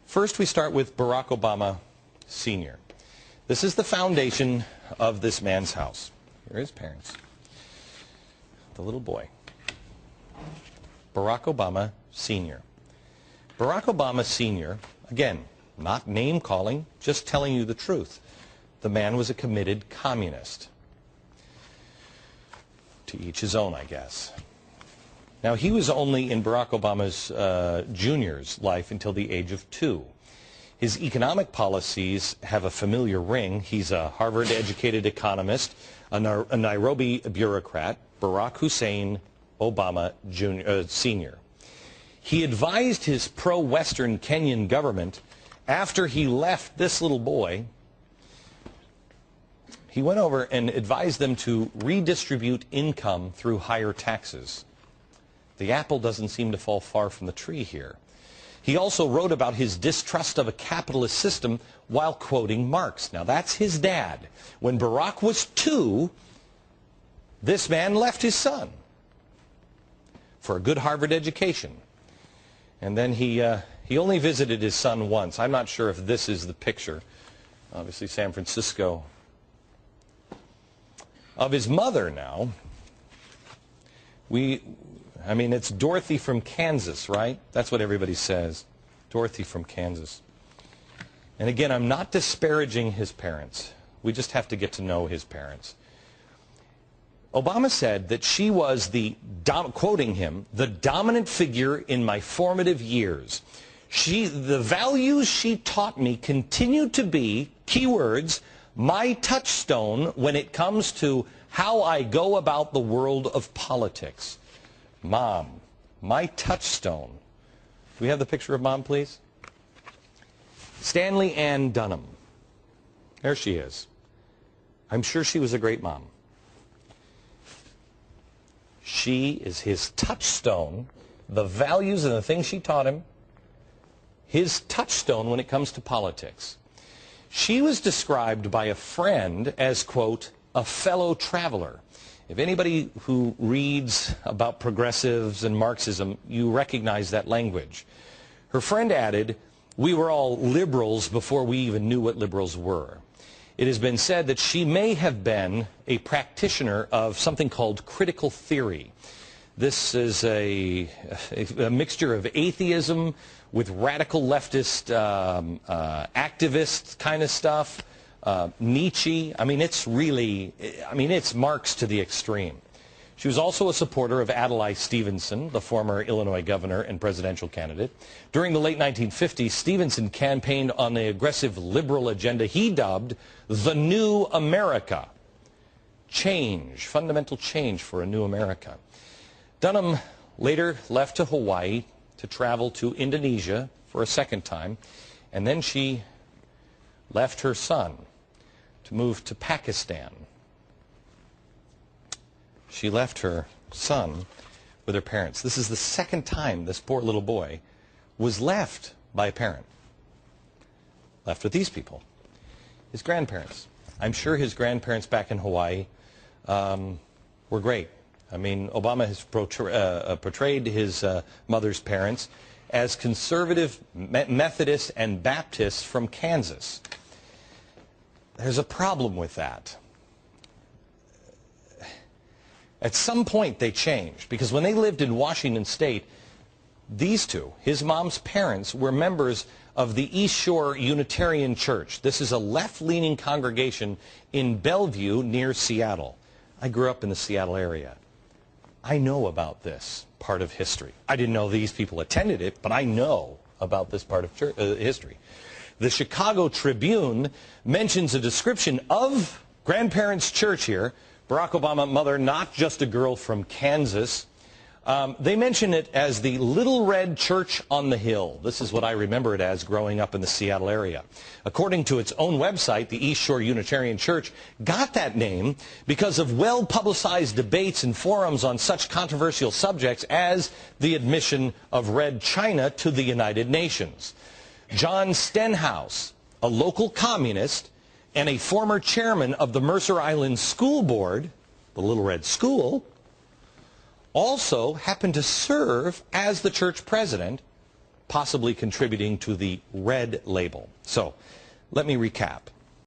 First, we start with Barack Obama Sr. This is the foundation of this man's house. Here are his parents. The little boy. Barack Obama Sr. Barack Obama Sr., again, not name-calling, just telling you the truth. The man was a committed communist. To each his own, I guess. Now, he was only in Barack Obama's Jr.'s life until the age of 2. His economic policies have a familiar ring. He's a Harvard-educated economist, a Nairobi bureaucrat, Barack Hussein Obama Sr. He advised his pro-Western Kenyan government after he left this little boy. He went over and advised them to redistribute income through higher taxes. The apple doesn't seem to fall far from the tree here. He also wrote about his distrust of a capitalist system while quoting Marx. Now, that's his dad. When Barack was 2, this man left his son for a good Harvard education. And then he only visited his son once. I'm not sure if this is the picture. Obviously, San Francisco. Of his mother now, I mean, it's Dorothy from Kansas, right? That's what everybody says. Dorothy from Kansas. And again, I'm not disparaging his parents. We just have to get to know his parents. Obama said that she was quoting him, the dominant figure in my formative years. The values she taught me continue to be, keywords, my touchstone when it comes to how I go about the world of politics. Mom, my touchstone. Do we have the picture of Mom, please? Stanley Ann Dunham. There she is. I'm sure she was a great mom. She is his touchstone, the values and the things she taught him, his touchstone when it comes to politics. She was described by a friend as, quote, a fellow traveler. If anybody who reads about progressives and Marxism, you recognize that language. Her friend added, we were all liberals before we even knew what liberals were. It has been said that she may have been a practitioner of something called critical theory. This is a mixture of atheism with radical leftist activist kind of stuff. Nietzsche, it's Marx to the extreme. She was also a supporter of Adlai Stevenson, the former Illinois governor and presidential candidate. During the late 1950s, Stevenson campaigned on the aggressive liberal agenda he dubbed the New America. Change, fundamental change for a new America. Dunham later left to Hawaii to travel to Indonesia for a second time, and then she left her son to move to Pakistan. She left her son with her parents. This is the second time this poor little boy was left by a parent. Left with these people. His grandparents. I'm sure his grandparents back in Hawaii were great. I mean, Obama has portrayed his mother's parents as conservative Methodists and Baptists from Kansas. There's a problem with that. At some point they changed, because when they lived in Washington State, these two, his mom's parents, were members of the East Shore Unitarian Church. This is a left-leaning congregation in Bellevue near Seattle. I grew up in the Seattle area. I know about this part of history. I didn't know these people attended it, but I know about this part of history. The Chicago Tribune mentions a description of grandparents' church here. Barack Obama, mother, not just a girl from Kansas. They mention it as the Little Red Church on the Hill. This is what I remember it as growing up in the Seattle area. According to its own website, the East Shore Unitarian Church got that name because of well-publicized debates and forums on such controversial subjects as the admission of Red China to the United Nations. John Stenhouse, a local communist and a former chairman of the Mercer Island School Board, the Little Red School, also happened to serve as the church president possibly contributing to the red label. So let me recap.